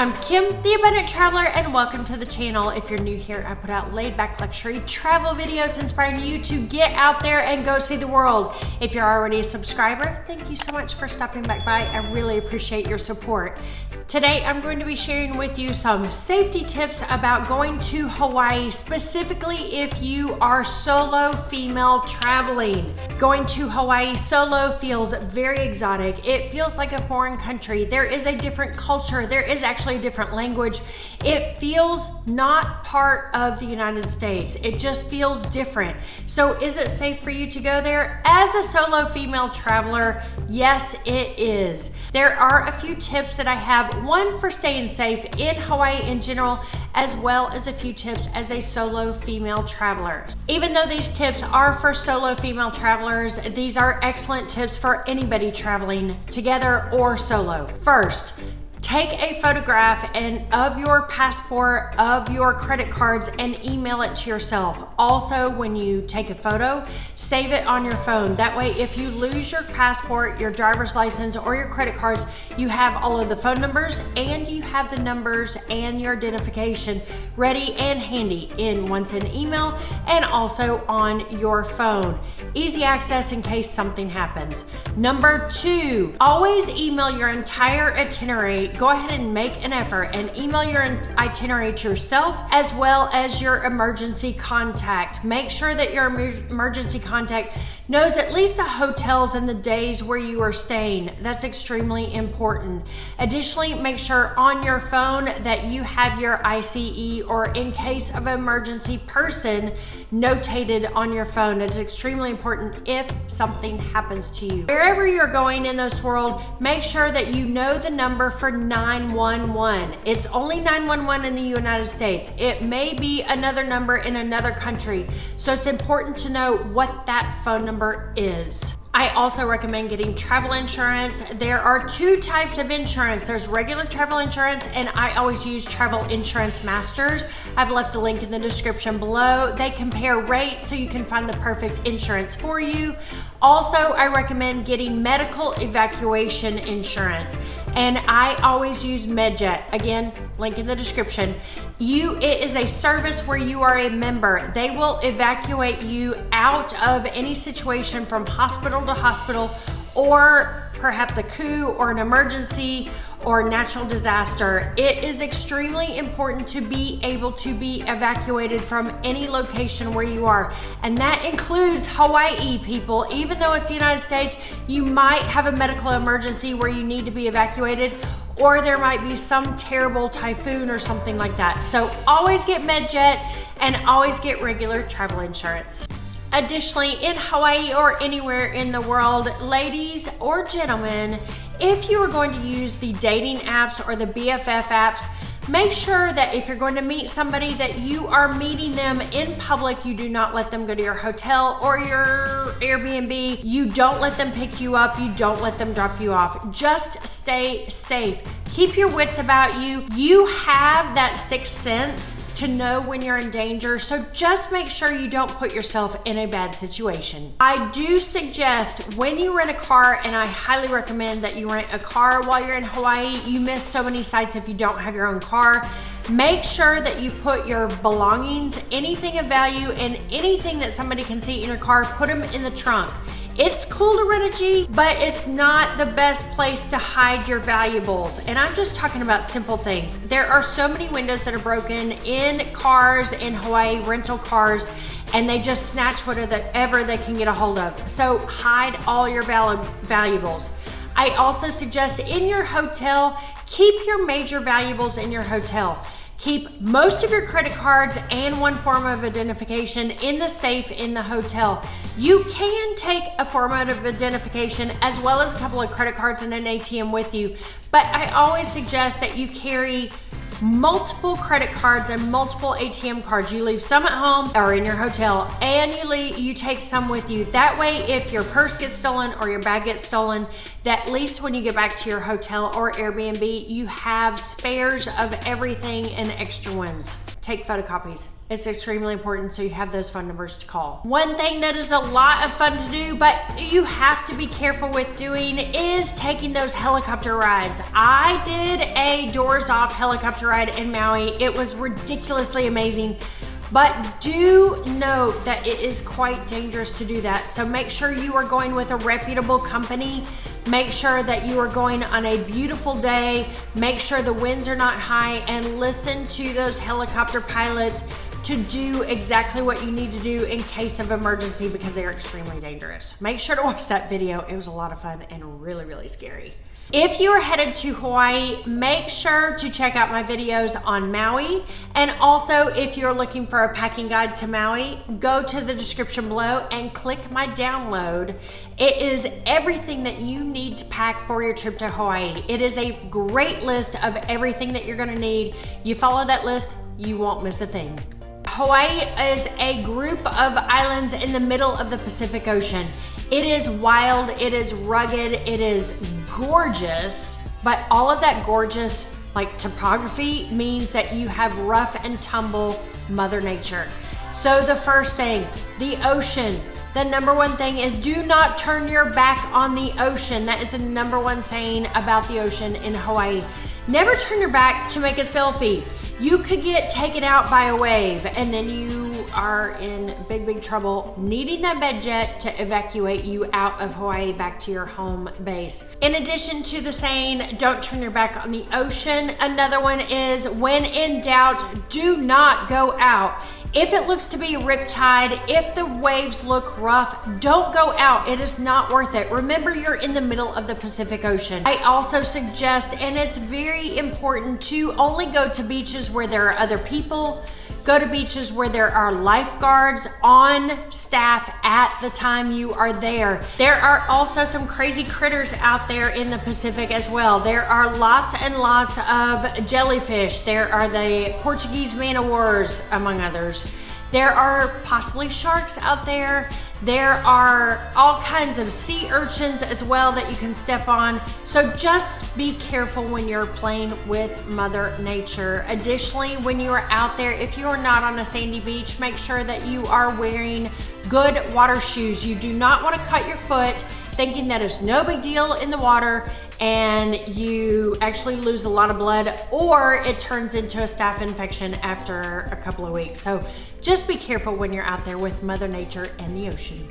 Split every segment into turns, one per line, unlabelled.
I'm Kim, the Abundant Traveler, and welcome to the channel. If you're new here, I put out laid-back luxury travel videos inspiring you to get out there and go see the world. If you're already a subscriber, thank you so much for stopping back by. I really appreciate your support. Today, I'm going to be sharing with you some safety tips about going to Hawaii, specifically if you are solo female traveling. Going to Hawaii solo feels very exotic. It feels like a foreign country. There is a different culture. There is actually a different language. It feels not part of the United States. It just feels different. So is it safe for you to go there? As a solo female traveler, yes, it is. There are a few tips that I have, one for staying safe in Hawaii in general, as well as a few tips as a solo female traveler. Even though these tips are for solo female travelers, these are excellent tips for anybody traveling together or solo. First, take a photograph of your passport, of your credit cards, and email it to yourself. Also, when you take a photo, save it on your phone. That way, if you lose your passport, your driver's license, or your credit cards, you have all of the phone numbers and you have the numbers and your identification ready and handy in once an email and also on your phone. Easy access in case something happens. Number two, always email your entire itinerary. Go ahead and make an effort and email your itinerary to yourself as well as your emergency contact. Make sure that your emergency contact knows at least the hotels and the days where you are staying. That's extremely important. Additionally, make sure on your phone that you have your ICE, or in case of emergency person, notated on your phone. It's extremely important if something happens to you. Wherever you're going in this world, make sure that you know the number for 911. It's only 911 in the United States. It may be another number in another country, so it's important to know what that phone number is. I also recommend getting travel insurance. There are two types of insurance. There's regular travel insurance, and I always use Travel Insurance Masters. I've left a link in the description below. They compare rates so you can find the perfect insurance for you. Also, I recommend getting medical evacuation insurance, and I always use MedJet. Again, link in the description. It is a service where you are a member. They will evacuate you out of any situation from hospital to hospital, or perhaps a coup or an emergency or natural disaster. It is extremely important to be able to be evacuated from any location where you are. And that includes Hawaii, people. Even though it's the United States, you might have a medical emergency where you need to be evacuated, or there might be some terrible typhoon or something like that. So always get MedJet and always get regular travel insurance. Additionally, in Hawaii or anywhere in the world, ladies or gentlemen, if you are going to use the dating apps or the BFF apps, make sure that if you're going to meet somebody that you are meeting them in public. You do not let them go to your hotel or your Airbnb. You don't let them pick you up. You don't let them drop you off. Just stay safe. Keep your wits about you. You have that sixth sense to know when you're in danger, so just make sure you don't put yourself in a bad situation. I do suggest when you rent a car, and I highly recommend that you rent a car while you're in Hawaii. You miss so many sights if you don't have your own car. Make sure that you put your belongings, anything of value, and anything that somebody can see in your car, put them in the trunk. It's cool to rent a Jeep, but it's not the best place to hide your valuables. And I'm just talking about simple things. There are so many windows that are broken in cars in Hawaii, rental cars, and they just snatch whatever they can get a hold of. So hide all your valuables. I also suggest in your hotel, keep your major valuables in your hotel. Keep most of your credit cards and one form of identification in the safe in the hotel. You can take a form of identification as well as a couple of credit cards and an ATM with you, but I always suggest that you carry multiple credit cards and multiple ATM cards. You leave some at home or in your hotel, and you take some with you. That way, if your purse gets stolen or your bag gets stolen, that at least when you get back to your hotel or Airbnb, you have spares of everything and extra ones. take photocopies. It's extremely important, so you have those phone numbers to call. One thing that is a lot of fun to do, but you have to be careful with doing, is taking those helicopter rides. I did a doors off helicopter ride in Maui. It was ridiculously amazing. But do note that it is quite dangerous to do that. So make sure you are going with a reputable company. Make sure that you are going on a beautiful day. Make sure the winds are not high, and listen to those helicopter pilots to do exactly what you need to do in case of emergency, because they are extremely dangerous. Make sure to watch that video. It was a lot of fun and really, really scary. If you are headed to Hawaii, make sure to check out my videos on Maui. And also, if you're looking for a packing guide to Maui, go to the description below and click my download. It is everything that you need to pack for your trip to Hawaii. It is a great list of everything that you're gonna need. You follow that list, you won't miss a thing. Hawaii is a group of islands in the middle of the Pacific Ocean. It is wild, it is rugged, it is gorgeous, but all of that gorgeous topography means that you have rough and tumble Mother Nature. So the first thing, the ocean. The number one thing is do not turn your back on the ocean. That is the number one saying about the ocean in Hawaii. Never turn your back to make a selfie. You could get taken out by a wave, and then you are in big, big trouble needing that med jet to evacuate you out of Hawaii back to your home base. In addition to the saying, don't turn your back on the ocean, another one is, when in doubt, do not go out. If it looks to be a riptide, if the waves look rough, don't go out. It is not worth it. Remember, you're in the middle of the Pacific Ocean. I also suggest, and it's very important, to only go to beaches where there are other people. Go to beaches where there are lifeguards on staff at the time you are there. There are also some crazy critters out there in the Pacific as well. There are lots and lots of jellyfish. There are the Portuguese man-o'-wars, among others. There are possibly sharks out there. There are all kinds of sea urchins as well that you can step on. So just be careful when you're playing with Mother Nature. Additionally, when you are out there, if you are not on a sandy beach, make sure that you are wearing good water shoes. You do not want to cut your foot thinking that it's no big deal in the water and you actually lose a lot of blood, or it turns into a staph infection after a couple of weeks. So just be careful when you're out there with Mother Nature and the ocean.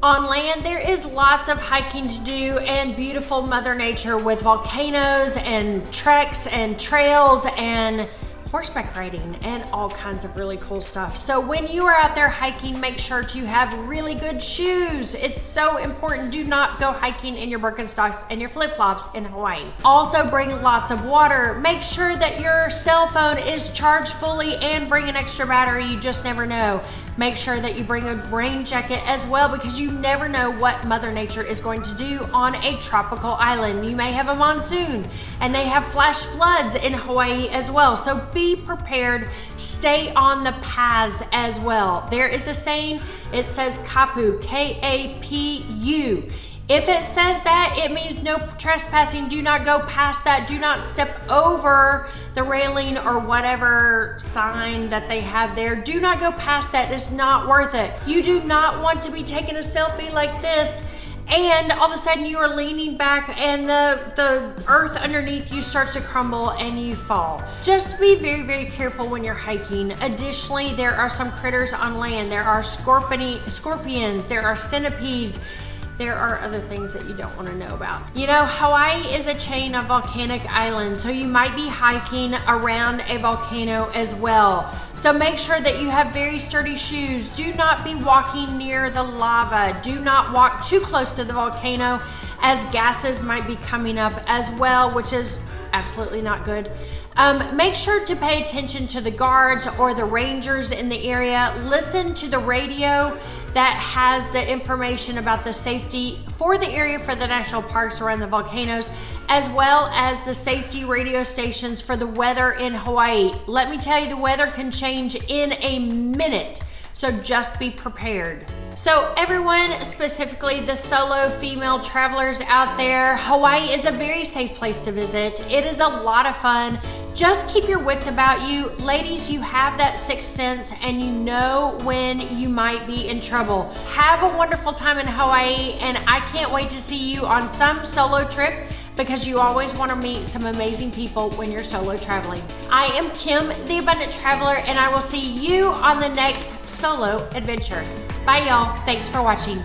On land, there is lots of hiking to do and beautiful Mother Nature with volcanoes and treks and trails and horseback riding and all kinds of really cool stuff. So when you are out there hiking, make sure to have really good shoes. It's so important. Do not go hiking in your Birkenstocks and your flip-flops in Hawaii. Also bring lots of water. Make sure that your cell phone is charged fully and bring an extra battery. You just never know. Make sure that you bring a rain jacket as well, because you never know what Mother Nature is going to do on a tropical island. You may have a monsoon, and they have flash floods in Hawaii as well. So be prepared. Stay on the paths as well. There is a saying, it says kapu, K-A-P-U. If it says that, it means no trespassing. Do not go past that. Do not step over the railing or whatever sign that they have there. Do not go past that. It's not worth it. You do not want to be taking a selfie like this and all of a sudden you are leaning back and the earth underneath you starts to crumble and you fall. Just be very, very careful when you're hiking. Additionally, there are some critters on land. There are scorpions, there are centipedes. There are other things that you don't want to know about. You know, Hawaii is a chain of volcanic islands, so you might be hiking around a volcano as well. So make sure that you have very sturdy shoes. Do not be walking near the lava. Do not walk too close to the volcano, as gases might be coming up as well, which is absolutely not good. Make sure to pay attention to the guards or the rangers in the area. Listen to the radio that has the information about the safety for the area for the national parks around the volcanoes, as well as the safety radio stations for the weather in Hawaii. Let me tell you, the weather can change in a minute, so just be prepared. So everyone, specifically the solo female travelers out there, Hawaii is a very safe place to visit. It is a lot of fun. Just keep your wits about you. Ladies, you have that sixth sense and you know when you might be in trouble. Have a wonderful time in Hawaii, and I can't wait to see you on some solo trip, because you always want to meet some amazing people when you're solo traveling. I am Kim, the Abundant Traveler, and I will see you on the next solo adventure. Bye, y'all. Thanks for watching.